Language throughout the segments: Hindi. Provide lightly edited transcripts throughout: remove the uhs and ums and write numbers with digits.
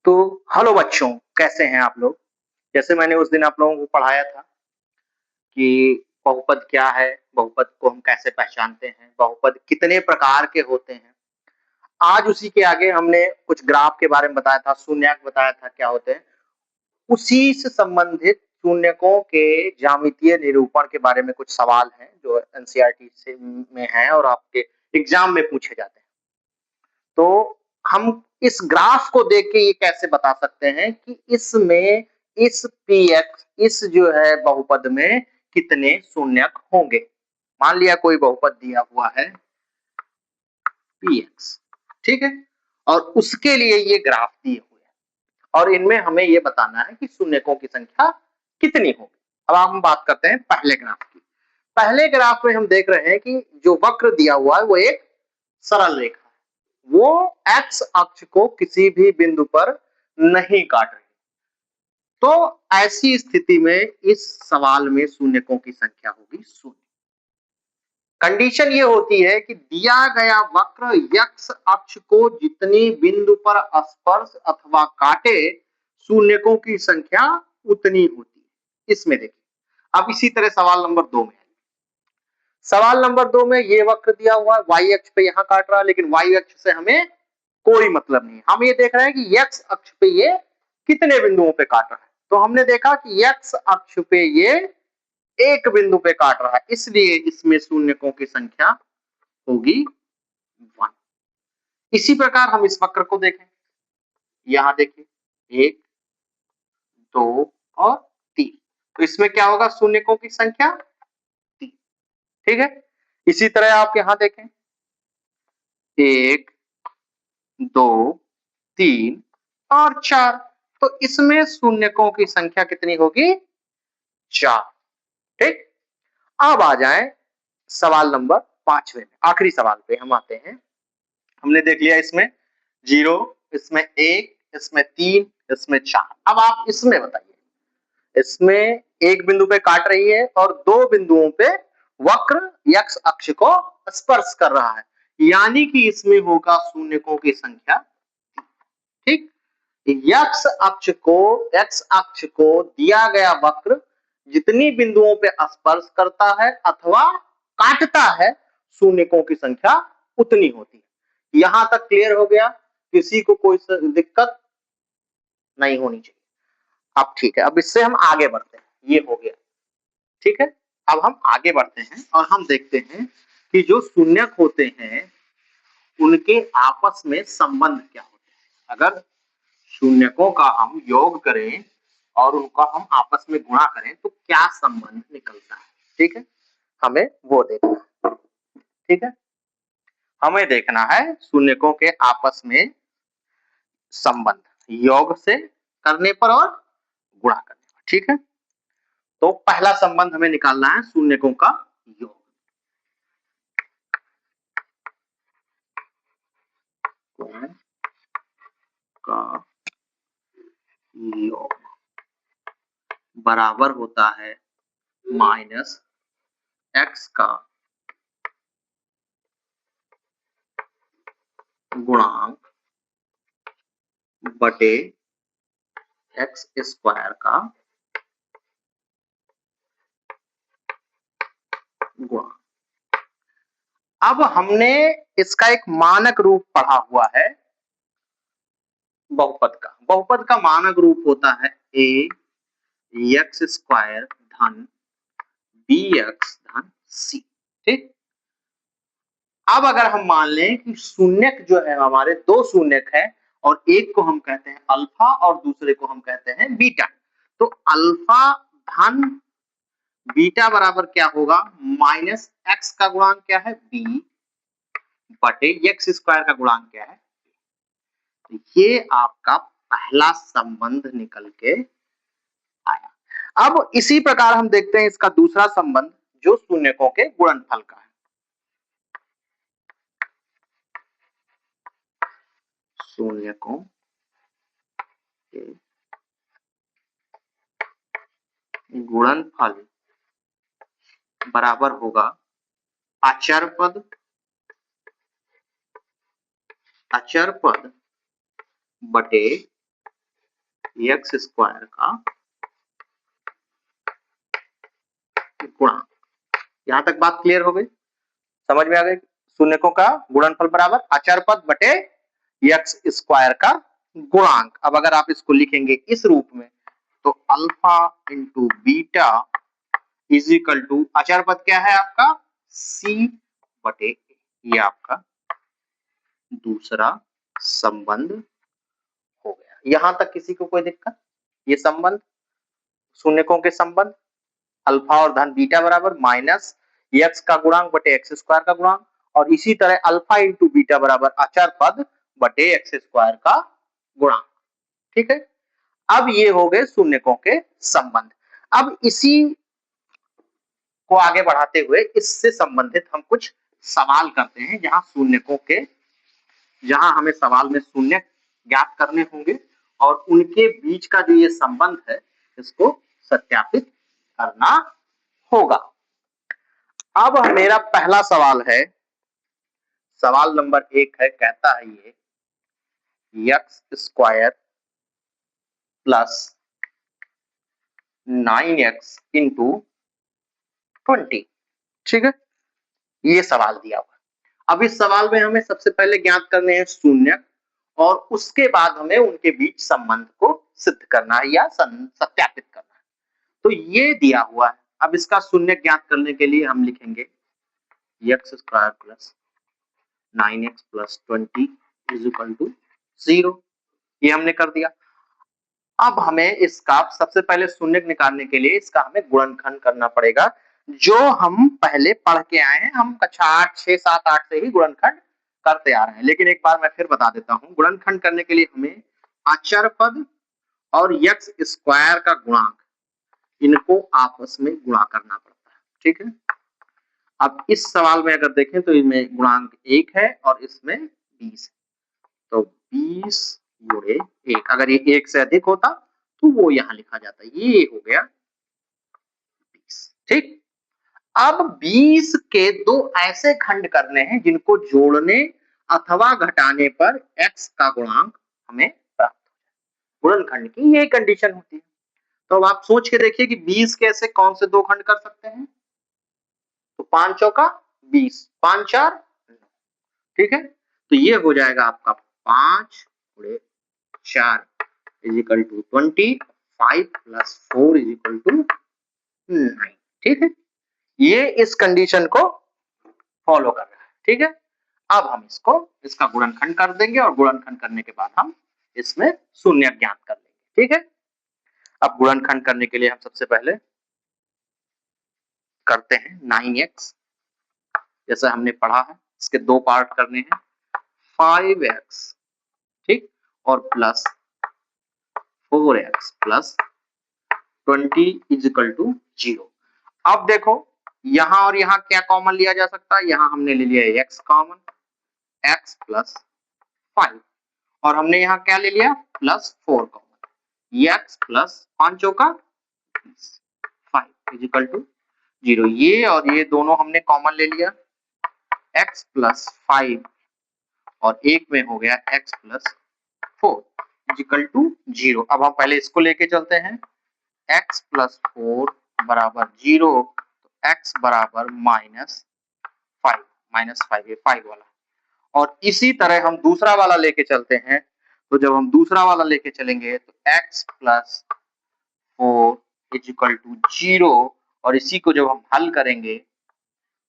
तो हेलो बच्चों, कैसे हैं आप लोग? जैसे मैंने उस दिन आप लोगों को पढ़ाया था कि बहुपद क्या है, बहुपद को हम कैसे पहचानते हैं, बहुपद कितने प्रकार के होते हैं। आज उसी के आगे हमने कुछ ग्राफ के बारे में बताया था, शून्यक बताया था क्या होते हैं। उसी से संबंधित शून्यकों के ज्यामितीय निरूपण के बारे में कुछ सवाल हैं जो एनसीईआरटी से में हैं और आपके एग्जाम में पूछे जाते हैं। तो हम इस ग्राफ को देख के ये कैसे बता सकते हैं कि इसमें इस px इस जो है बहुपद में कितने शून्यक होंगे। मान लिया कोई बहुपद दिया हुआ है px, ठीक है, और उसके लिए ये ग्राफ दिए हुए हैं और इनमें हमें ये बताना है कि शून्यकों की संख्या कितनी होगी। अब हम बात करते हैं पहले ग्राफ की। पहले ग्राफ में हम देख रहे हैं कि जो वक्र दिया हुआ है वो एक सरल रेखा है, वो x अक्ष को किसी भी बिंदु पर नहीं काट रही। तो ऐसी स्थिति में इस सवाल में शून्यकों की संख्या होगी शून्य। कंडीशन ये होती है कि दिया गया वक्र x अक्ष को जितनी बिंदु पर स्पर्श अथवा काटे शून्यकों की संख्या उतनी होती है। इसमें देखिए, अब इसी तरह सवाल नंबर 2 में, सवाल नंबर 2 में ये वक्र दिया हुआ है, y अक्ष पे यहां काट रहा है, लेकिन y अक्ष से हमें कोई मतलब नहीं। हम ये देख रहे हैं कि x अक्ष पे ये कितने बिंदुओं पे काट रहा है। तो हमने देखा कि x अक्ष पे ये एक बिंदु पे काट रहा है, इसलिए इसमें शून्यकों की संख्या होगी 1। इसी प्रकार हम इस वक्र को देखें, यहां देखिए 1 2 और 3, तो इसमें क्या होगा, शून्यकों की संख्या 3, ठीक है। इसी तरह आप यहां देखें 1 2 3 और 4, तो इसमें शून्यकों की संख्या कितनी होगी, 4, ठीक। अब आ जाए सवाल नंबर 5 में, आखिरी सवाल पे हम आते हैं। हमने देख लिया इसमें 0, इसमें 1, इसमें 3, इसमें 4। अब आप इसमें बताइए, इसमें एक बिंदु पे काट रही है और दो बिंदुओं पे वक्र x अक्ष को स्पर्श कर रहा है, यानी कि इसमें होगा शून्यकों की संख्या, ठीक। x अक्ष को दिया गया वक्र जितनी बिंदुओं पे स्पर्श करता है अथवा काटता है शून्यकों की संख्या उतनी होती है। यहां तक क्लियर हो गया, किसी को कोई दिक्कत नहीं होनी चाहिए। अब ठीक है, अब इससे हम आगे बढ़ते हैं, ये हो गया, ठीक है। अब हम आगे बढ़ते हैं और हम देखते हैं कि जो शून्यक होते हैं उनके आपस में संबंध क्या होते हैं। अगर शून्यकों का हम योग करें और उनका हम आपस में गुणा करें तो क्या संबंध निकलता है, ठीक है, हमें वो देखना है, ठीक है। हमें देखना है शून्यकों के आपस में संबंध योग से करने पर और गुणा करने पर, ठीक है। तो पहला संबंध हमें निकालना है शून्यकों का योग। का योग बराबर होता है माइनस x का गुणांक बटे x स्क्वायर का गुणांक। अब हमने इसका एक मानक रूप पढ़ा हुआ है बहुपद का। बहुपद का मानक रूप होता है a x स्क्वायर धन bx धन c, ठीक। अब अगर हम मान लें कि शून्यक जो है हमारे दो शून्यक है और एक को हम कहते हैं अल्फा और दूसरे को हम कहते हैं बीटा, तो अल्फा धन बीटा बराबर क्या होगा, माइनस एक्स का गुणांक क्या है b बटे एक्स स्क्वायर का गुणांक क्या है। ये आपका पहला संबंध निकल के आया। अब इसी प्रकार हम देखते हैं इसका दूसरा संबंध जो शून्यकों के गुणनफल का है। शून्यकों के गुणनफल बराबर होगा अचर पद बटे एक्स स्क्वायर का गुणा। यहां तक बात क्लियर हो गई, समझ में आ गई। शून्यकों का गुणनफल बराबर अचर पद बटे एक्स स्क्वायर का गुणांक। अब अगर आप इसको लिखेंगे इस रूप में तो alpha into beta is equal to अचर पद क्या है आपका सी बटे ए। ये आपका दूसरा संबंध हो गया। यहां तक किसी को कोई दिक्कत? ये संबंध शून्यकों के संबंध अल्फा और धन बीटा बराबर माइनस एक्स का गुणांक बटे एक्स स्क्वायर का गुणांक, और इसी तरह अल्फा इंटू बीटा बराबर अचर पद बटे एक्स स्क्वायर का गुणांक। ठीक है, अब ये हो गए शून्यकों के संबंध। अब इसी को आगे बढ़ाते हुए इससे संबंधित हम कुछ सवाल करते हैं, जहां हमें सवाल में शून्य ज्ञात करने होंगे और उनके बीच का जो ये संबंध है इसको सत्यापित करना होगा। अब मेरा पहला सवाल है, सवाल नंबर 1 है, कहता है ये x square plus 9x into 20। ठीक है, ये सवाल दिया हुआ। अब इस सवाल में हमें सबसे पहले ज्ञात करने हैं शून्य, और उसके बाद हमें उनके बीच संबंध को सिद्ध करना है या सत्यापित करना है। तो ये दिया हुआ है। अब इसका शून्य ज्ञात करने के लिए हम लिखेंगे x square plus 9x plus 20 is equal to 0। ये हमने कर दिया। अब हमें इसका सबसे पहले शून्य निकालने के लिए इसका हमें गुणनखंड करना पड़ेगा, जो हम पहले पढ़ के आए हैं। हम कक्षा 8, 6, 7, 8 से ही गुणनखंड करते आ रहे हैं, लेकिन एक बार मैं फिर बता देता हूं। गुणनखंड करने के लिए हमें अचर पद और एक्स स्क्वायर का गुणांक, इनको आपस में गुणा करना पड़ता है। ठीक है, अब इस सवाल में अगर देखें तो इनमें गुणांक 1 है और इसमें 20 है, तो 20 गुणे 1, अगर ये 1 से अधिक होता तो वो यहां लिखा जाता। ये हो गया 20। ठीक, अब 20 के दो ऐसे खंड करने हैं जिनको जोड़ने अथवा घटाने पर x का गुणांक हमें प्राप्त हो जाए। गुणनखंड की ये कंडीशन होती है। तो अब आप सोच के देखिए कि 20 के ऐसे कौन से दो खंड कर सकते हैं। तो 5 चौका 20, 5 4 9। ठीक है, तो ये हो जाएगा आपका 5 गुणे 4 is equal to 20, 5 plus 4 is equal to 9। ठीक है, ये इस कंडीशन को फॉलो कर रहा है। ठीक है, अब हम इसका गुणनखंड कर देंगे और गुणनखंड करने के बाद हम इसमें शून्य ज्ञात कर लेंगे। ठीक है, अब गुणनखंड करने के लिए हम सबसे पहले करते हैं 9x, जैसा हमने पढ़ा है। इसके दो पार्ट करने हैं, 5x, ठीक, और plus 4x plus 20 is equal to 0। अब देखो यहां और यहां क्या कॉमन लिया जा सकता है। यहां हमने ले लिया x कॉमन, x प्लस 5, और हमने यहां क्या ले लिया प्लस 4 कॉमन, x प्लस 5 का 5 इज इक्वल टू 0। ये और ये दोनों हमने कॉमन ले लिया, x प्लस 5 और एक में हो गया x plus 4 is equal to 0। अब हम पहले इसको लेके चलते हैं, x प्लस 4 बराबर 0, तो x बराबर -5 ये 5 वाला। और इसी तरह हम दूसरा वाला लेके चलते हैं, तो जब हम दूसरा वाला लेके चलेंगे तो x plus 4 is equal to 0, और इसी को जब हम हल करेंगे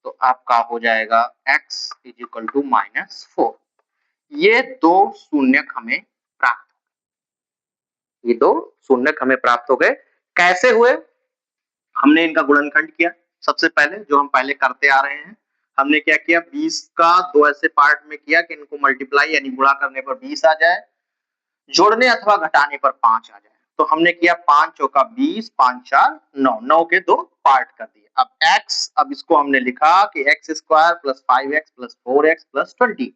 तो आपका हो जाएगा x इज इक्वल टू -4। ये दो शून्यक हमें प्राप्त, ये दो शून्यक हमें प्राप्त हो गए। कैसे हुए? हमने इनका गुणनखंड किया। सबसे पहले जो हम पहले करते आ रहे हैं, हमने क्या किया, 20 का दो ऐसे पार्ट में किया कि इनको मल्टीप्लाई यानी गुणा करने पर 20 आ जाए, जोड़ने अथवा घटाने पर 5 आ जाए। तो हमने किया 5 चौका 20, 5 4 9, 9 के दो पार्ट कर दिए। अब x, अब इसको हमने लिखा कि x square plus 5x plus 4x plus 20,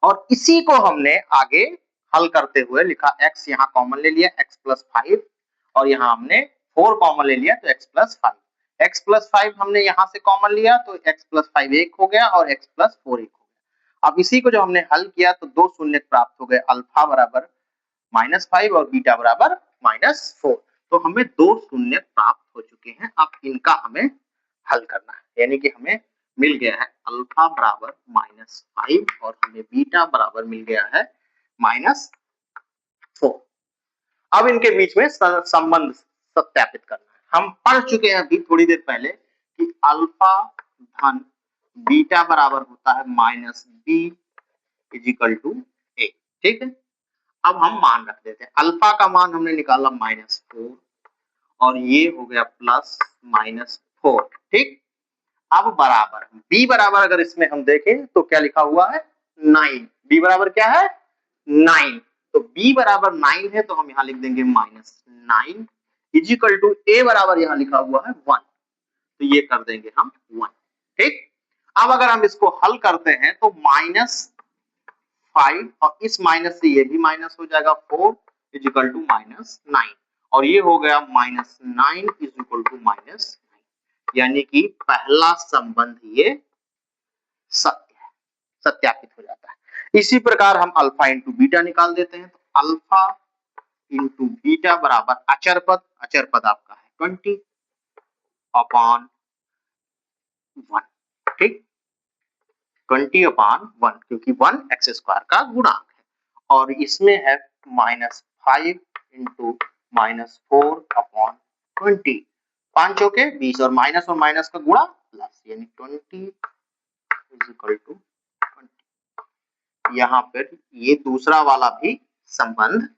और इसी को हमने आगे हल करते हुए लिखा, x यहाँ कॉमन ले लिया x प्लस 5, और यहाँ हमने 4 कॉमन ले लिया तो x प्लस 5। x प्लस 5 हमने यहाँ से कॉमन लिया तो x प्लस 5 एक हो गया और x प्लस 4 एक हो गया। अब इसी को जब हमने हल किया तो दो शून्य प्राप्त हो गए, अल्फा बराबर -5 और बीटा बराबर -4। तो हमें 2 शून्य प्राप्त हो चुके हैं। अब इनका हमें हल करना है, यानी कि हमें मिल गया है अल्फा बराबर -5 और हमें बीटा बराबर मिल गया है -4। अब इनके बीच में संबंध सत्यापित करना है। हम पढ़ चुके हैं अभी थोड़ी देर पहले कि अल्फा धन बीटा बराबर होता है -b = a। ठीक है, अब हम मान रख देते हैं। अल्फा का मान हमने निकाला -4 और ये हो गया +-4। ठीक, अब बराबर b बराबर अगर इसमें हम देखें तो क्या लिखा हुआ है 9। b बराबर क्या है 9, तो b बराबर 9 है तो हम यहां लिख देंगे -9 = a बराबर यहां लिखा हुआ है 1, तो ये कर देंगे हम 1। ठीक, अब अगर हम इसको हल करते हैं तो -5 और इस माइनस से ये भी माइनस हो जाएगा 4 = -9 और ये हो गया -9 = -9, यानी कि पहला संबंध ये सत्य है, सत्यापित हो जाता है। इसी प्रकार हम अल्फा इंटू बीटा निकाल देते हैं, तो अल्फा इंटू बीटा बराबर अचर पद आपका है 20/1। ठीक, 20/1 क्योंकि 1 एक्स स्क्वायर का गुणांक है और इसमें है -5 इंटू -4/20। 5 चौके 20 और माइनस का गुणा प्लस, यानी 20 = 20। यहाँ पर ये दूसरा वाला भी संबंध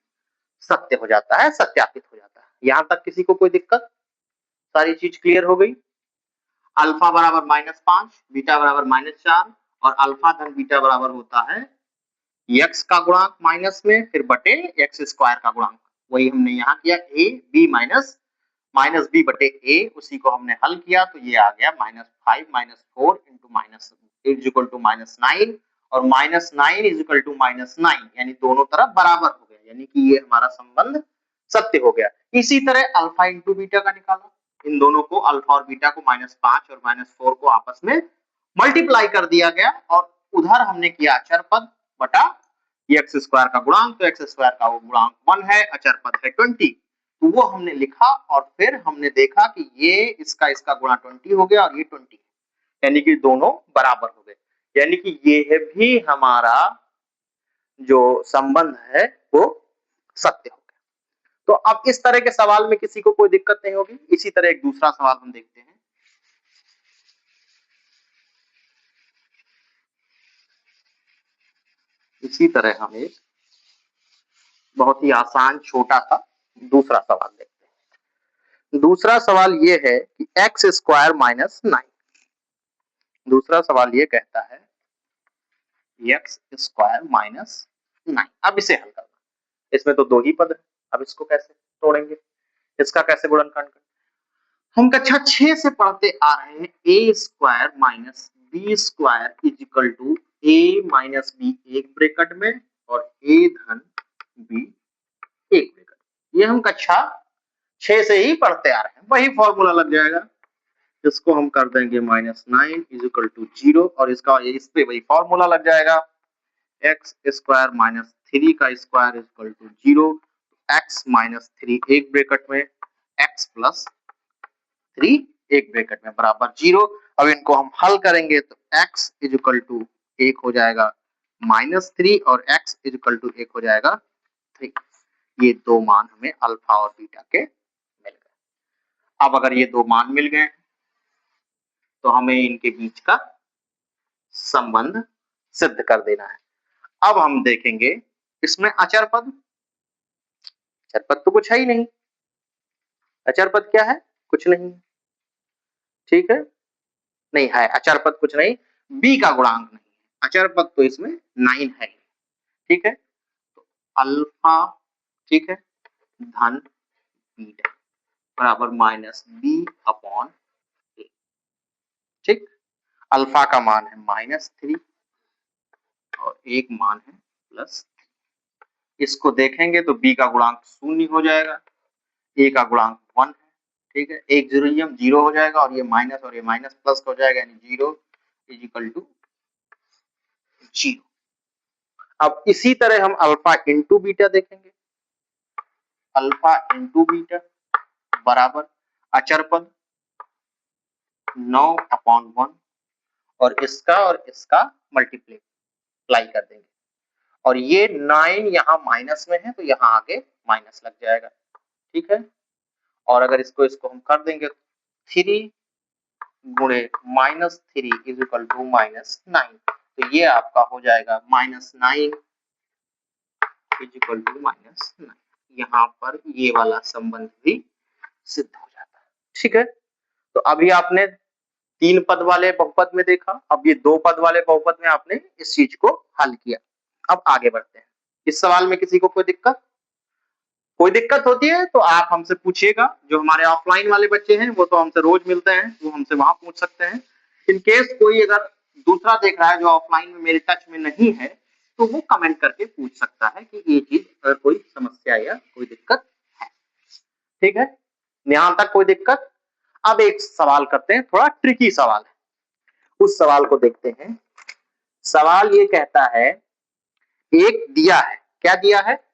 सत्य हो जाता है, सत्यापित हो जाता है। यहां तक किसी को कोई दिक्कत? सारी चीज क्लियर हो गई। अल्फा बराबर -5, बीटा बराबर -4 और अल्फा धन बीटा बराबर होता है x का गुणांक माइनस में फिर बटे एक्स स्क्वायर का गुणांक। वही हमने यहाँ किया, a b माइनस b बटे a, उसी को हमने हल किया तो ये आ गया -5 -4 इंटू -9 और -9 = -9, यानी दोनों तरफ बराबर हो गया, यानी कि ये हमारा संबंध सत्य हो गया। इसी तरह अल्फा इंटू बीटा का निकाला, इन दोनों को अल्फा और बीटा को -5 और -4 को आपस में मल्टीप्लाई कर दिया गया और उधर हमने किया अचर पद बटा एक्स स्क्वायर का गुणांक, तो एक्स स्क्वायर का वो गुणांक 1 है, अचर पद है 20, तो वो हमने लिखा और फिर हमने देखा कि ये इसका गुणा 20 हो गया और ये 20 है, यानी कि दोनों बराबर हो गए, यानी कि ये है भी हमारा जो संबंध है वो सत्य हो गया। तो अब इस तरह के सवाल में किसी को कोई दिक्कत नहीं होगी। इसी तरह एक दूसरा सवाल हम देखते हैं। इसी तरह हम एक बहुत ही आसान छोटा सा दूसरा सवाल देखते हैं। दूसरा सवाल ये है कि एक्स स्क्वायर -9। दूसरा सवाल ये कहता है एक्स स्क्वायर -9। अब इसे हल करना, इसमें तो 2 ही पद है, अब इसको कैसे तोड़ेंगे, इसका कैसे गुणनखंड करें? हम कक्षा 6 से पढ़ते आ रहे हैं a square minus B square is equal to a minus B एक ब्रैकेट में और a धन b एक ब्रैकेट। ये हम कक्षा 6 से ही पढ़ते आ रहे हैं, वही फॉर्मूला लग जाएगा, इसको हम कर देंगे -9 इजिकल टू 0 और इसका इस पे वही फॉर्मूला लग जाएगा, एक्स स्क्वायर माइनस 3 का square is equal to 0, x minus 3 एक ब्रैकेट में एक्स प्लस 3 एक ब्रैकेट में बराबर 0। अब इनको हम हल करेंगे तो x इजिकल टू 1 हो जाएगा -3 और x इजिकल टू 1 हो जाएगा 3। ये दो मान हमें अल्फा और बीटा के मिल गए। अब अगर ये दो मान मिल गए तो हमें इनके बीच का संबंध सिद्ध कर देना है। अब हम देखेंगे इसमें अचर पद तो कुछ है ही नहीं। अचर पद क्या है? कुछ नहीं। ठीक है, नहीं है अचर पद कुछ नहीं, b का गुणांक नहीं है, अचर पद तो इसमें 9 है। ठीक है, तो अल्फा ठीक है धन बीटा बराबर -b/a। ठीक, अल्फा का मान है -3 और एक मान है +3। इसको देखेंगे तो b का गुणांक 0 हो जाएगा, a का गुणांक 1 है। ठीक है, एक जीरो हो जाएगा और ये माइनस प्लस हो जाएगा, यानी 0 इजिकल टू 0। अब इसी तरह हम अल्फा इंटू बीटा देखेंगे। अल्फा इंटू बीटा बराबर अचर पद 9/1 और इसका मल्टीप्लाई कर देंगे और ये 9 यहाँ माइनस में है तो यहाँ आगे माइनस लग जाएगा, ठीक है। और अगर इसको हम कर देंगे 3 गुणे -3 इज इक्वल टू -9 तो ये आपका हो जाएगा -9 इज इक्वल टू -9। यहाँ पर ये वाला संबंध भी सिद्ध हो जाता है, ठीक है। तो अभी आपने 3 पद वाले बहुपद में देखा, अब ये 2 पद वाले बहुपद में आपने इस चीज को हल किया। अब आगे बढ़ते हैं। इस सवाल में किसी को कोई दिक्कत होती है तो आप हमसे पूछिएगा। जो हमारे ऑफलाइन वाले बच्चे हैं वो तो हमसे रोज मिलते हैं, वो हमसे वहां पूछ सकते हैं। इन केस कोई अगर दूसरा देख रहा है जो ऑफलाइन में मेरे टच में नहीं है तो वो कमेंट करके पूछ सकता है कि ये चीज अगर कोई समस्या या कोई दिक्कत है, ठीक है। यहां तक कोई दिक्कत। अब एक सवाल करते हैं, थोड़ा ट्रिकी सवाल है, उस सवाल को देखते हैं। सवाल ये कहता है एक दिया है, क्या दिया है,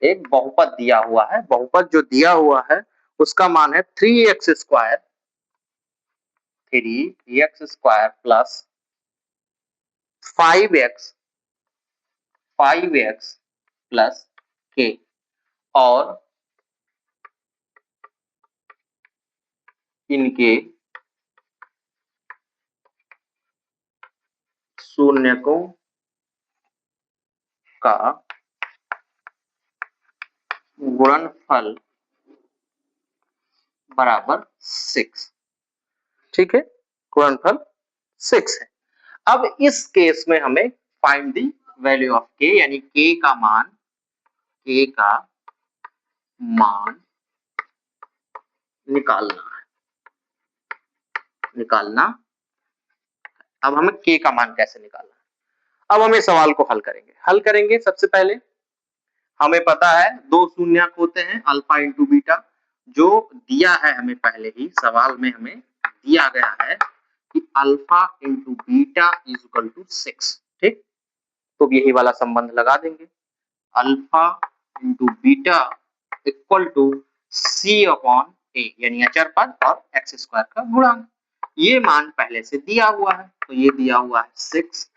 एक बहुपद दिया हुआ है। बहुपद जो दिया हुआ है उसका मान है 3x² plus 5x plus k और इनके शून्यकों का गुणनफल बराबर 6, ठीक है। गुणनफल 6 है। अब इस केस में हमें find the value of k यानी k का मान निकालना। अब हमें k का मान कैसे निकालना है। अब हम इस सवाल को हल करेंगे। सबसे पहले हमें पता है 2 शून्यक होते हैं अल्फा इंटू बीटा, जो दिया है हमें पहले ही सवाल में हमें दिया गया है कि alpha into beta is equal to 6, ठीक। तो यही वाला संबंध लगा देंगे, alpha into beta equal to c upon a यानी अचर पद और x² का गुणांक। ये मान पहले से दिया हुआ है तो ये दिया हुआ है 6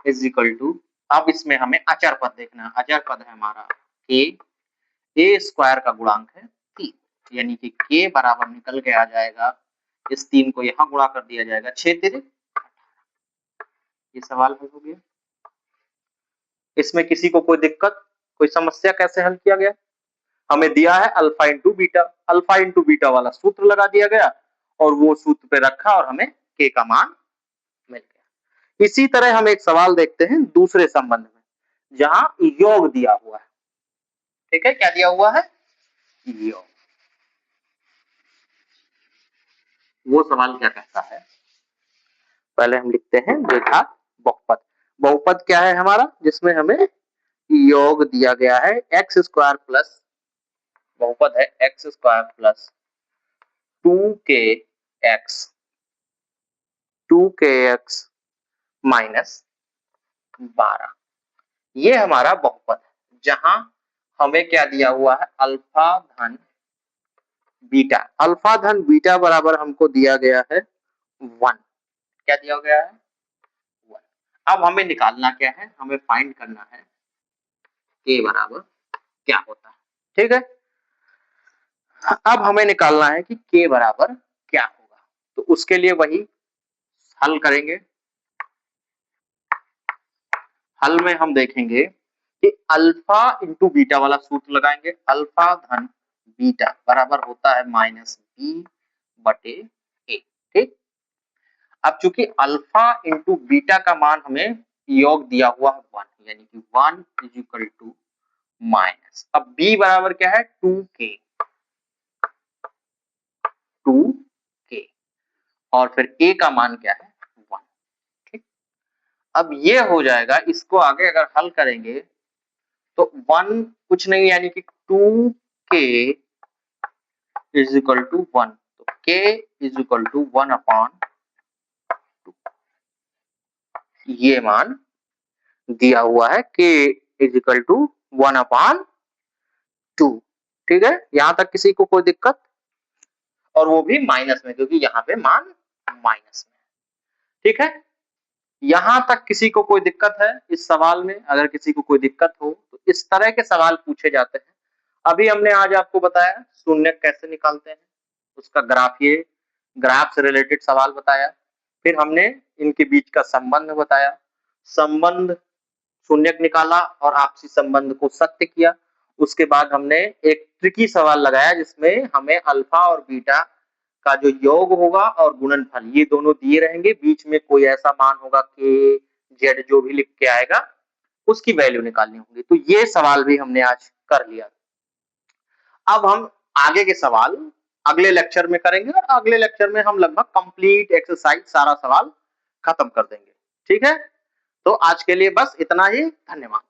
इज इक्वल टू, अब इसमें हमें अचर पद देखना है। अचर पद है हमारा a² का गुणांक है 3 यानी कि k बराबर निकल के आ जाएगा, इस 3 को यहाँ गुणा कर दिया जाएगा 6 3 ये सवाल हल हो गया। इसमें किसी को कोई दिक्कत, कोई समस्या कैसे हल किया गया। हमें दिया है अल्फा इंटू बीटा वाला सूत्र लगा दिया गया और वो सूत्र पे रखा और हमें k का मान मिल गया। इसी तरह हम एक सवाल देखते हैं दूसरे संबंध में जहां योग दिया हुआ है, ठीक है। क्या दिया हुआ है, योग। वो सवाल क्या कहता है, पहले हम लिखते हैं द्विघात बहुपद। बहुपद क्या है हमारा, जिसमें हमें योग दिया गया है x² प्लस, बहुपद है x² प्लस 2kx माइनस 12, ये हमारा बहुपद है जहां हमें क्या दिया हुआ है, अल्फा धन बीटा बराबर हमको दिया गया है 1। क्या दिया गया है, 1। अब हमें निकालना क्या है, हमें फाइंड करना है k बराबर क्या होता है, ठीक है। अब हमें निकालना है कि k बराबर क्या होगा, तो उसके लिए वही हल करेंगे। हल में हम देखेंगे कि अल्फा इंटू बीटा वाला सूत्र लगाएंगे, अल्फा धन बीटा बराबर होता है -b/a, ठीक। अब चूंकि अल्फा इंटू बीटा का मान हमें योग दिया हुआ है 1 यानी कि 1 इज इक्वल टू माइनस, अब b बराबर क्या है 2k और फिर a का मान क्या है 1, ठीक। अब ये हो जाएगा, इसको आगे अगर हल करेंगे तो 1 कुछ नहीं यानी कि 2k इज इक्वल टू 1, तो k इज इक्वल टू 1/2, ये मान दिया हुआ है k इज इक्वल टू 1/2। ठीक है, यहां तक किसी को कोई दिक्कत? और वो भी माइनस में, क्योंकि यहाँ पे मान माइनस में। ठीक है, यहां तक किसी को कोई दिक्कत है इस सवाल में? अगर किसी को कोई दिक्कत हो तो इस तरह के सवाल पूछे जाते हैं। अभी हमने आज आपको बताया शून्य कैसे निकालते हैं, उसका ग्राफ, ये ग्राफ से रिलेटेड सवाल बताया। फिर हमने इनके बीच का संबंध बताया, संबंध शून्यक निकाला और आपसी संबंध को सत्य किया। उसके बाद हमने एक ट्रिकी सवाल लगाया जिसमें हमें अल्फा और बीटा का जो योग होगा और गुणनफल, ये दोनों दिए रहेंगे, बीच में कोई ऐसा मान होगा के जेड जो भी लिख के आएगा उसकी वैल्यू निकालनी होगी। तो ये सवाल भी हमने आज कर लिया। अब हम आगे के सवाल अगले लेक्चर में करेंगे और अगले लेक्चर में हम लगभग कंप्लीट एक्सरसाइज सारा सवाल खत्म कर देंगे। ठीक है, तो आज के लिए बस इतना ही। धन्यवाद।